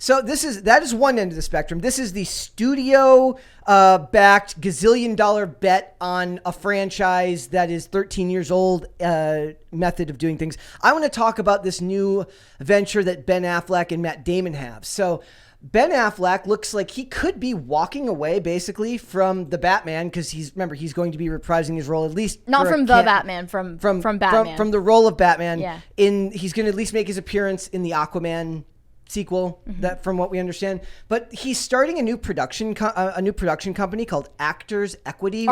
So that is one end of the spectrum. This is the studio backed gazillion-dollar bet on a franchise that is 13 years old method of doing things. I want to talk about this new venture that Ben Affleck and Matt Damon have. So Ben Affleck looks like he could be walking away basically from the Batman because he's going to be reprising his role at least not from the Batman from Batman from the role of Batman. Yeah. He's going to at least make his appearance in the Aquaman sequel, that from what we understand, but he's starting a new production company called Artists Equity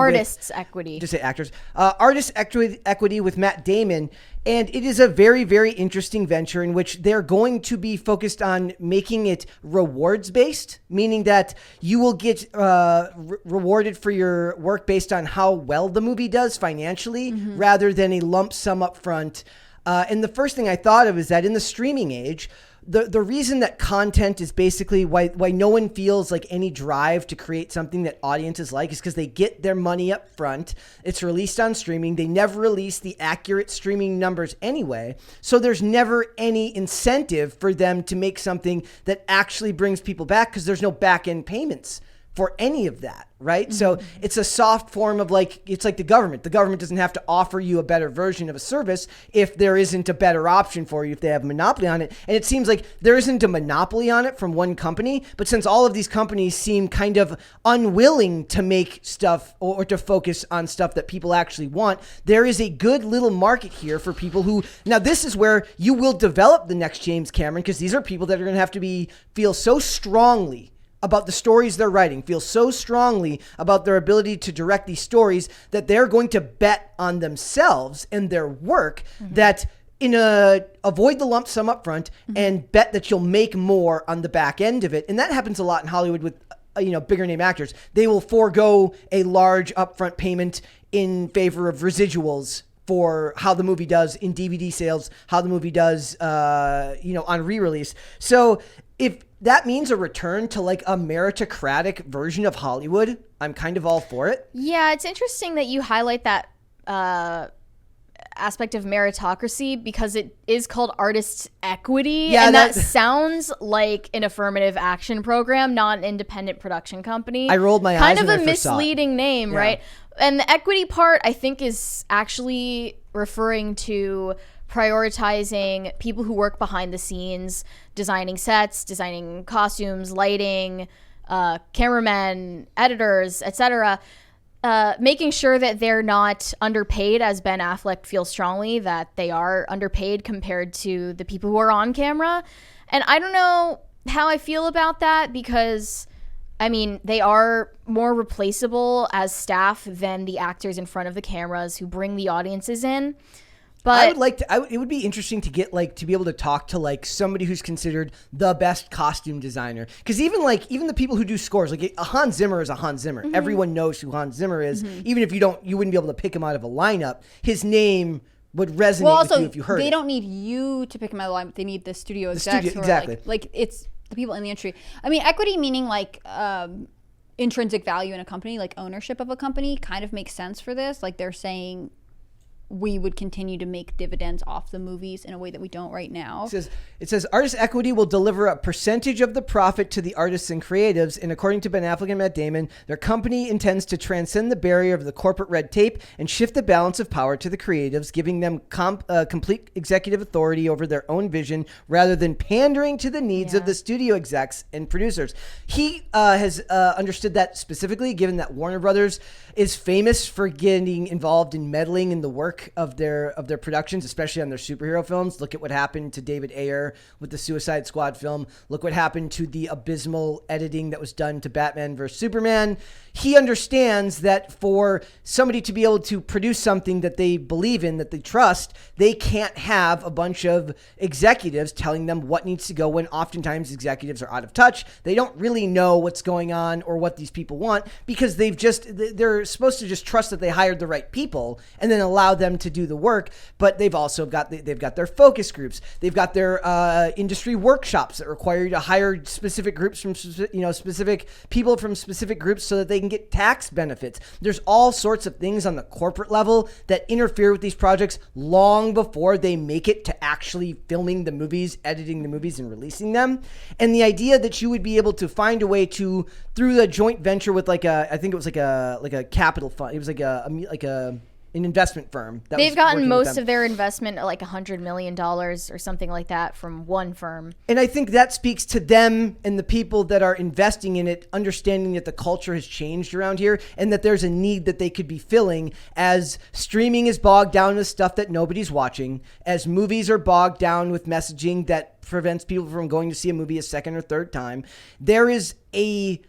with Matt Damon, and it is a very, very interesting venture in which they're going to be focused on making it rewards based, meaning that you will get rewarded for your work based on how well the movie does financially rather than a lump sum up front. And the first thing I thought of is that in the streaming age, the reason that content is basically why no one feels like any drive to create something that audiences like is because they get their money up front. It's released on streaming. They never release the accurate streaming numbers anyway. So there's never any incentive for them to make something that actually brings people back because there's no back end payments for any of that, right? So it's a soft form of it's like the government. The government doesn't have to offer you a better version of a service if there isn't a better option for you, if they have a monopoly on it. And it seems like there isn't a monopoly on it from one company, but since all of these companies seem kind of unwilling to make stuff or to focus on stuff that people actually want, there is a good little market here for people who, now this is where you will develop the next James Cameron, because these are people that are going to have to feel so strongly about the stories they're writing, feel so strongly about their ability to direct these stories that they're going to bet on themselves and their work that avoid the lump sum up front and bet that you'll make more on the back end of it. And that happens a lot in Hollywood with bigger name actors. They will forego a large upfront payment in favor of residuals for how the movie does in DVD sales, how the movie does on re-release. So if that means a return to like a meritocratic version of Hollywood, I'm kind of all for it. Yeah, it's interesting that you highlight that aspect of meritocracy because it is called Artists Equity. Yeah, and that sounds like an affirmative action program, not an independent production company. I rolled my eyes when I first saw it. Kind of a misleading name, yeah. Right? And the equity part, I think, is actually referring to prioritizing people who work behind the scenes, designing sets, designing costumes, lighting, cameramen, editors, etc., making sure that they're not underpaid, as Ben Affleck feels strongly that they are underpaid compared to the people who are on camera. And I don't know how I feel about that because, I mean, they are more replaceable as staff than the actors in front of the cameras who bring the audiences in. But it would be interesting to get to be able to talk to somebody who's considered the best costume designer. Because even the people who do scores, Hans Zimmer is a Hans Zimmer. Mm-hmm. Everyone knows who Hans Zimmer is. Mm-hmm. Even if you wouldn't be able to pick him out of a lineup. His name would resonate with you if you heard it. They don't need you to pick him out of the lineup. They need the studio execs. Exactly. It's the people in the industry. I mean, equity meaning intrinsic value in a company, like ownership of a company, kind of makes sense for this. They're saying we would continue to make dividends off the movies in a way that we don't right now. It says Artist Equity will deliver a percentage of the profit to the artists and creatives, and according to Ben Affleck and Matt Damon, their company intends to transcend the barrier of the corporate red tape and shift the balance of power to the creatives, giving them complete executive authority over their own vision rather than pandering to the needs of the studio execs and producers. He has understood that specifically, given that Warner Brothers is famous for getting involved in meddling in the work of their productions, especially on their superhero films. Look at what happened to David Ayer with the Suicide Squad film. Look what happened to the abysmal editing that was done to Batman vs. Superman. He understands that for somebody to be able to produce something that they believe in, that they trust, they can't have a bunch of executives telling them what needs to go when oftentimes executives are out of touch. They don't really know what's going on or what they're supposed to just trust that they hired the right people and then allow them them to do the work, but they've also got they've got their focus groups. They've got their industry workshops that require you to hire specific groups from specific people from specific groups so that they can get tax benefits. There's all sorts of things on the corporate level that interfere with these projects long before they make it to actually filming the movies, editing the movies, and releasing them. And the idea that you would be able to find a way to, through the joint venture with I think it was like a capital fund. It was like an investment firm. They've gotten most of their investment, like $100 million or something like that, from one firm. And I think that speaks to them and the people that are investing in it, understanding that the culture has changed around here and that there's a need that they could be filling as streaming is bogged down with stuff that nobody's watching, as movies are bogged down with messaging that prevents people from going to see a movie a second or third time. There is a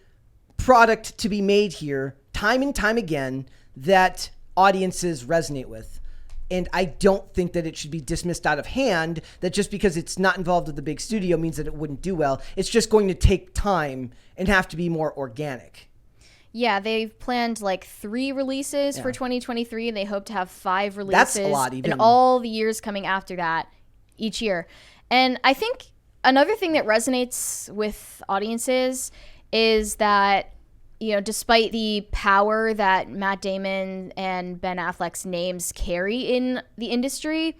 product to be made here time and time again that audiences resonate with. And I don't think that it should be dismissed out of hand that just because it's not involved with the big studio means that it wouldn't do well. It's just going to take time and have to be more organic. Yeah, they've planned like 3 releases for 2023, and they hope to have 5 releases. That's a lot, even. In all the years coming after that each year. And I think another thing that resonates with audiences is that, you know, despite the power that Matt Damon and Ben Affleck's names carry in the industry,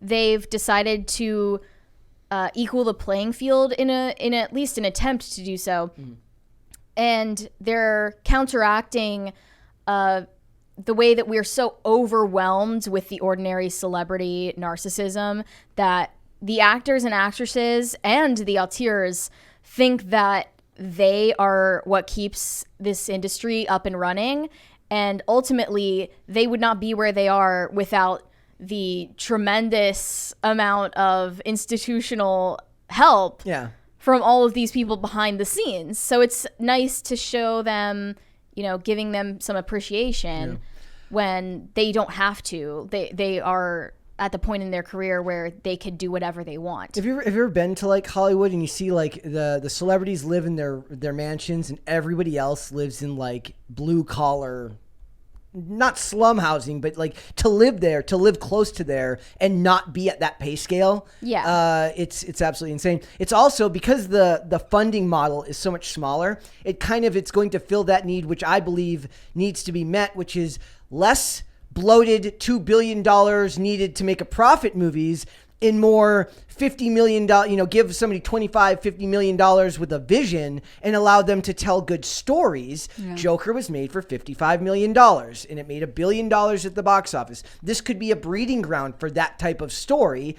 they've decided to equal the playing field in at least an attempt to do so. Mm-hmm. And they're counteracting the way that we're so overwhelmed with the ordinary celebrity narcissism that the actors and actresses and the auteurs think that they are what keeps this industry up and running. And ultimately, they would not be where they are without the tremendous amount of institutional help from all of these people behind the scenes. So it's nice to show them, you know, giving them some appreciation when they don't have to. They are at the point in their career where they could do whatever they want. Have you ever been to like Hollywood and you see like the celebrities live in their mansions and everybody else lives in like blue collar, not slum housing, but like to live there, to live close to there and not be at that pay scale? Yeah. It's absolutely insane. It's also because the funding model is so much smaller, it's going to fill that need, which I believe needs to be met, which is less bloated $2 billion needed to make a profit movies in more $50 million, give somebody $25-50 million with a vision and allow them to tell good stories. Yeah. Joker was made for $55 million and it made $1 billion at the box office. This could be a breeding ground for that type of story.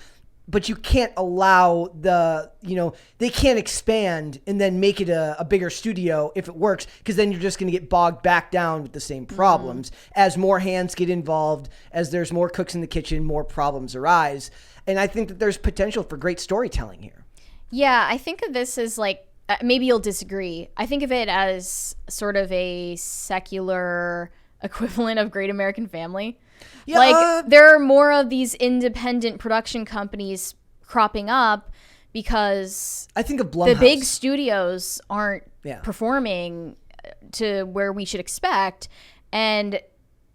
But you can't allow they can't expand and then make it a bigger studio if it works, because then you're just going to get bogged back down with the same problems. As more hands get involved, as there's more cooks in the kitchen, more problems arise. And I think that there's potential for great storytelling here. Yeah, I think of this as like, maybe you'll disagree. I think of it as sort of a secular equivalent of Great American Family. Yeah, there are more of these independent production companies cropping up because I think of Blumhouse. The big studios aren't performing to where we should expect. And,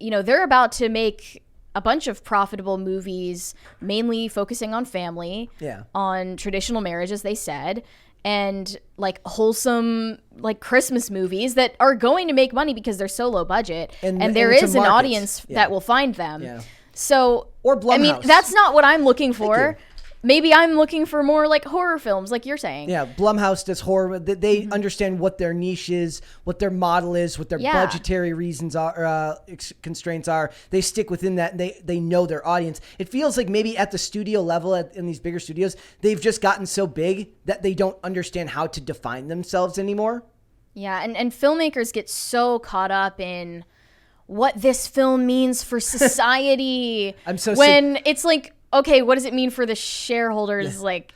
they're about to make a bunch of profitable movies, mainly focusing on family, on traditional marriage, as they said, and like wholesome like Christmas movies that are going to make money because they're so low budget, and there is an audience that will find them. Yeah. So, or Blumhouse. I mean, that's not what I'm looking for. Maybe I'm looking for more like horror films, like you're saying. Yeah, Blumhouse does horror. They understand what their niche is, what their model is, what their budgetary reasons are, constraints are. They stick within that, and they know their audience. It feels like maybe at the studio level, in these bigger studios, they've just gotten so big that they don't understand how to define themselves anymore. Yeah, and filmmakers get so caught up in what this film means for society. When it's like, okay, what does it mean for the shareholders? Yeah. Like,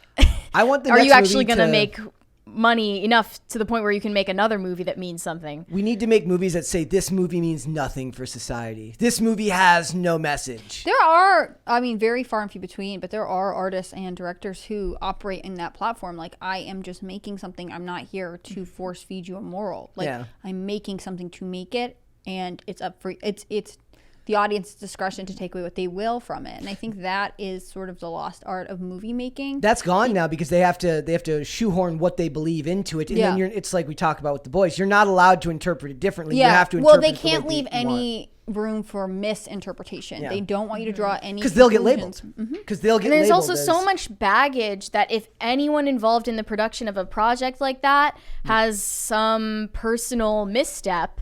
I want the are you actually going to make money enough to the point where you can make another movie that means something? We need to make movies that say this movie means nothing for society. This movie has no message. There are, very far and few between, but there are artists and directors who operate in that platform. Like, I am just making something. I'm not here to force feed you a moral. Like, I'm making something to make it, and it's up for the the audience's discretion to take away what they will from it. And I think that is sort of the lost art of movie making. That's gone now because they have to shoehorn what they believe into it, and then it's like we talk about with the boys. You're not allowed to interpret it differently. You have to interpret they can't leave any room for misinterpretation. They don't want you to draw any because they'll get labeled. Because they'll get and there's labeled also so much baggage that if anyone involved in the production of a project like that has some personal misstep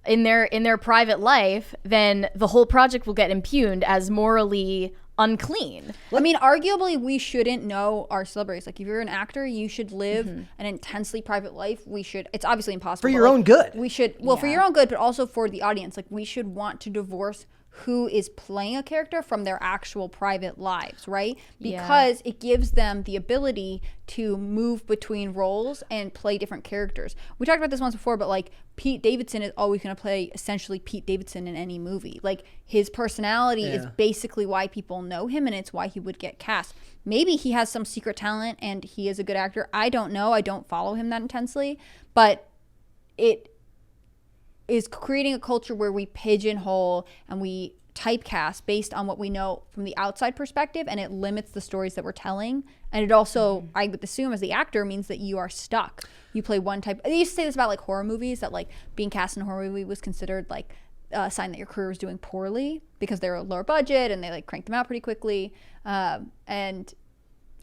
in their private life, then the whole project will get impugned as morally unclean. I mean, arguably, we shouldn't know our celebrities. Like, if you're an actor, you should live an intensely private life. It's obviously impossible. For your own good. We should, for your own good, but also for the audience. Like, we should want to divorce who is playing a character from their actual private lives, right? Because it gives them the ability to move between roles and play different characters. We talked about this once before, but like Pete Davidson is always going to play essentially Pete Davidson in any movie. Like, his personality is basically why people know him, and it's why he would get cast. Maybe he has some secret talent and he is a good actor. I don't know. I don't follow him that intensely, but it is creating a culture where we pigeonhole and we typecast based on what we know from the outside perspective, and it limits the stories that we're telling. And it also, I would assume, as the actor, means that you are stuck. You play one type. They used to say this about like horror movies, that like being cast in a horror movie was considered like a sign that your career was doing poorly because they were lower budget and they like cranked them out pretty quickly. And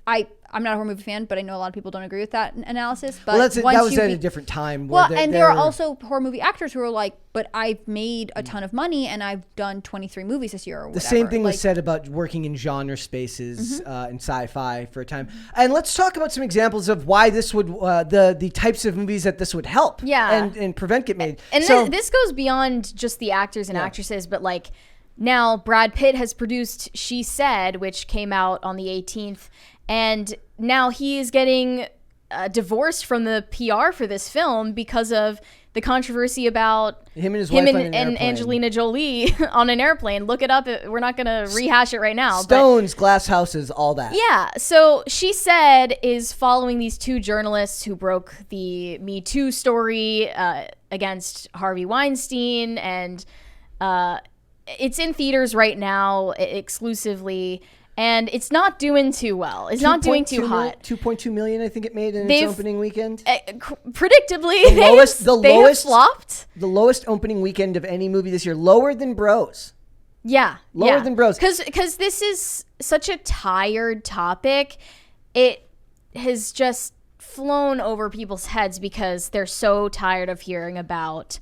I'm not a horror movie fan, but I know a lot of people don't agree with that analysis. But that was at a different time. There are also horror movie actors who are like, but I've made a ton of money and I've done 23 movies this year or whatever. The same thing was said about working in genre spaces in sci-fi for a time. And let's talk about some examples of why this would, the types of movies that this would help and prevent get made. And this goes beyond just the actors and actresses, but like, now Brad Pitt has produced She Said, which came out on the 18th. And now he is getting divorced from the PR for this film because of the controversy about him and his wife and Angelina Jolie on an airplane. Look it up. We're not going to rehash it right now. Stones, glass houses, all that. Yeah. So She Said is following these two journalists who broke the Me Too story against Harvey Weinstein. And it's in theaters right now exclusively. And it's not doing too well. It's not doing too hot. 2.2 million, I think it made in its opening weekend. Predictably, they have flopped. The lowest opening weekend of any movie this year, lower than Bros. Yeah, lower than Bros. Because this is such a tired topic. It has just flown over people's heads because they're so tired of hearing about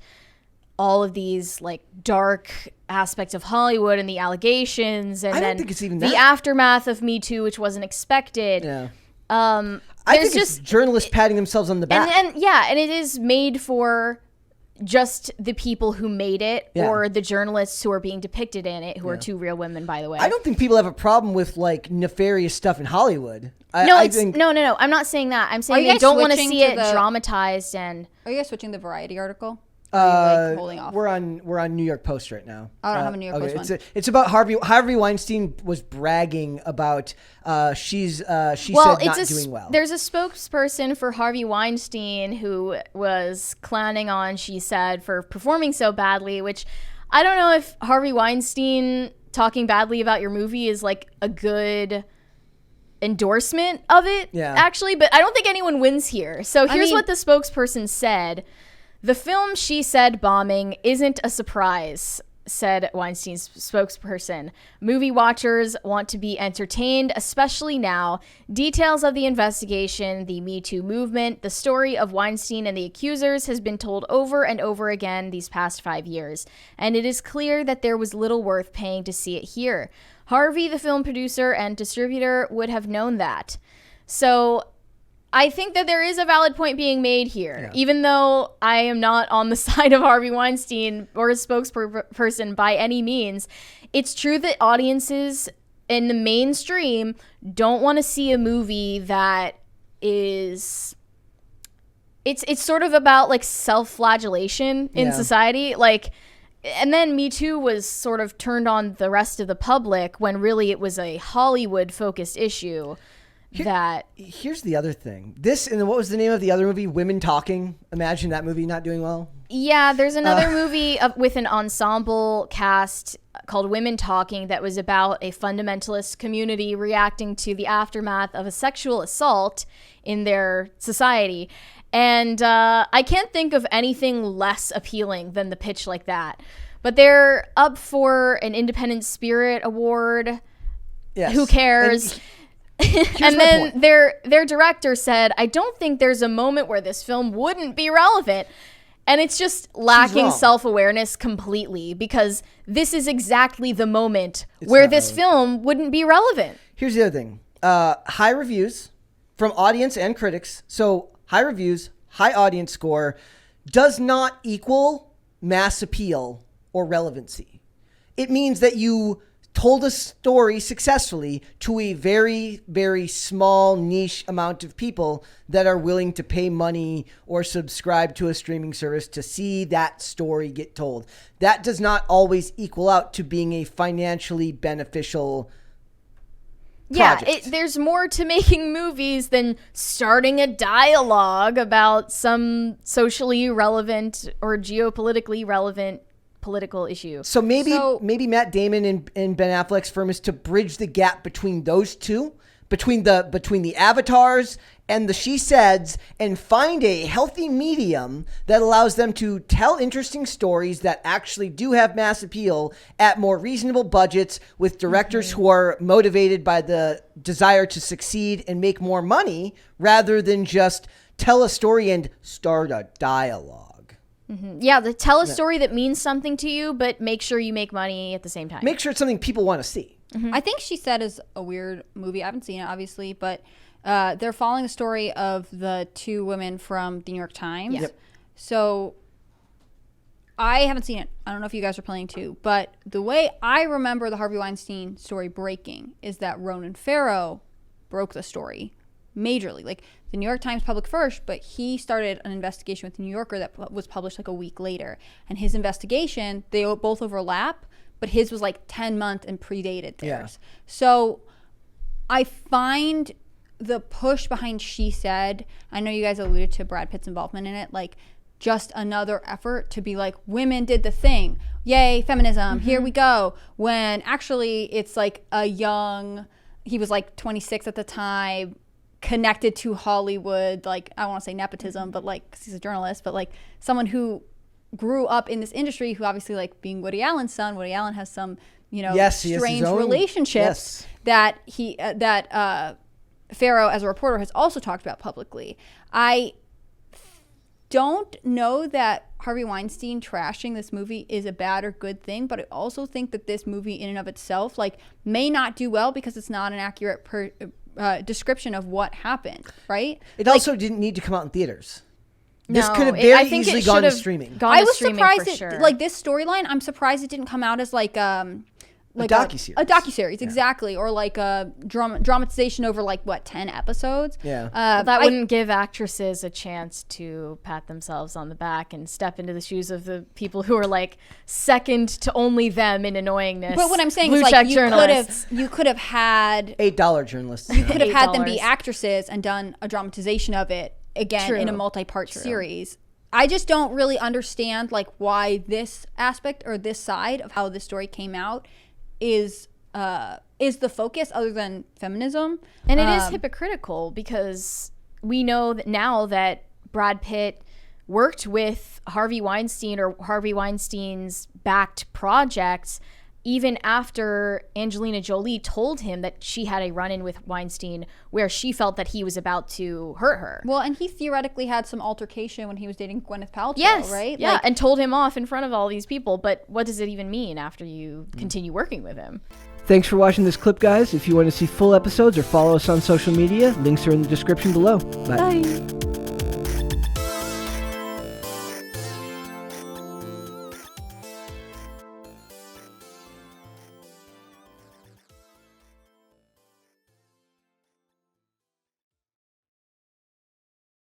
all of these like dark aspects of Hollywood and the allegations, and then think it's even the aftermath of Me Too, which wasn't expected. Yeah. I think it's journalists patting themselves on the back. And it is made for just the people who made it, or the journalists who are being depicted in it, who are two real women, by the way. I don't think people have a problem with like nefarious stuff in Hollywood. No, I'm not saying that. I'm saying they don't want to see it dramatized. And are you guys switching the Variety article? Like holding off? We're on New York Post right now. I don't have a New York Post one. It's about Harvey Weinstein was bragging about she said not doing well. There's a spokesperson for Harvey Weinstein who was clowning on She Said for performing so badly, which I don't know if Harvey Weinstein talking badly about your movie is like a good endorsement of it, actually, but I don't think anyone wins here. So here's what the spokesperson said. The film She Said bombing isn't a surprise, said Weinstein's spokesperson. Movie watchers want to be entertained, especially now. Details of the investigation, the Me Too movement, the story of Weinstein and the accusers has been told over and over again these past 5 years. And it is clear that there was little worth paying to see it here. Harvey, the film producer and distributor, would have known that. So I think that there is a valid point being made here, even though I am not on the side of Harvey Weinstein or his spokesperson by any means. It's true that audiences in the mainstream don't want to see a movie that is... It's sort of about like self-flagellation in society. Like, and then Me Too was sort of turned on the rest of the public when really it was a Hollywood-focused issue. Here's the other thing. This, and what was the name of the other movie? Women Talking. Imagine that movie not doing well. Yeah, there's another movie with an ensemble cast called Women Talking that was about a fundamentalist community reacting to the aftermath of a sexual assault in their society. And I can't think of anything less appealing than the pitch like that. But they're up for an Independent Spirit Award. Yes. Who cares? And then their director said, I don't think there's a moment where this film wouldn't be relevant. And it's just lacking self-awareness completely, because this is exactly the moment where this film wouldn't be relevant. Here's the other thing. High reviews from audience and critics. So high reviews, high audience score does not equal mass appeal or relevancy. It means that you told a story successfully to a very, very small niche amount of people that are willing to pay money or subscribe to a streaming service to see that story get told. That does not always equal out to being a financially beneficial project. Yeah, there's more to making movies than starting a dialogue about some socially relevant or geopolitically relevant political issue. So maybe Matt Damon and Ben Affleck's firm is to bridge the gap between those two, between the avatars and the she saids, and find a healthy medium that allows them to tell interesting stories that actually do have mass appeal at more reasonable budgets, with directors who are motivated by the desire to succeed and make more money, rather than just tell a story and start a dialogue. Yeah, tell a story that means something to you, but make sure you make money at the same time. Make sure it's something people want to see. I think She Said is a weird movie. I haven't seen it, obviously, but they're following the story of the two women from the New York Times. Yep. So I haven't seen it. I don't know if you guys are planning to, but the way I remember the Harvey Weinstein story breaking is that Ronan Farrow broke the story majorly. Like, the New York Times published first, but he started an investigation with the New Yorker that was published like a week later. And his investigation, they both overlap, but his was like 10 months and predated theirs. Yeah. So I find the push behind She Said, I know you guys alluded to Brad Pitt's involvement in it, like just another effort to be like, women did the thing. Yay, feminism, here we go. When actually it's like he was like 26 at the time, connected to Hollywood, like, I don't want to say nepotism, but like, 'cause he's a journalist, but like someone who grew up in this industry, who obviously, like, being Woody Allen's son, Woody Allen has some, strange relationships that Farrow, as a reporter, has also talked about publicly. I don't know that Harvey Weinstein trashing this movie is a bad or good thing, but I also think that this movie in and of itself, like, may not do well because it's not an accurate description of what happened, right? It also didn't need to come out in theaters. This could have very easily gone to streaming. I was surprised like, this storyline, I'm surprised it didn't come out as like a docuseries. A docuseries, exactly. Or like a dramatization over, like, 10 episodes? Yeah. That wouldn't give actresses a chance to pat themselves on the back and step into the shoes of the people who are, like, second to only them in annoyingness. But what I'm saying is, like, you could have had $8 journalists. You could have had them be actresses and done a dramatization of it again in a multi-part series. I just don't really understand, like, why this aspect or this side of how this story came out is the focus, other than feminism. And it is hypocritical, because we know that now that Brad Pitt worked with Harvey Weinstein or Harvey Weinstein's backed projects even after Angelina Jolie told him that she had a run-in with Weinstein where she felt that he was about to hurt her. Well, and he theoretically had some altercation when he was dating Gwyneth Paltrow, right? Yeah, and told him off in front of all these people. But what does it even mean after you continue working with him? Thanks for watching this clip, guys. If you want to see full episodes or follow us on social media, links are in the description below. Bye.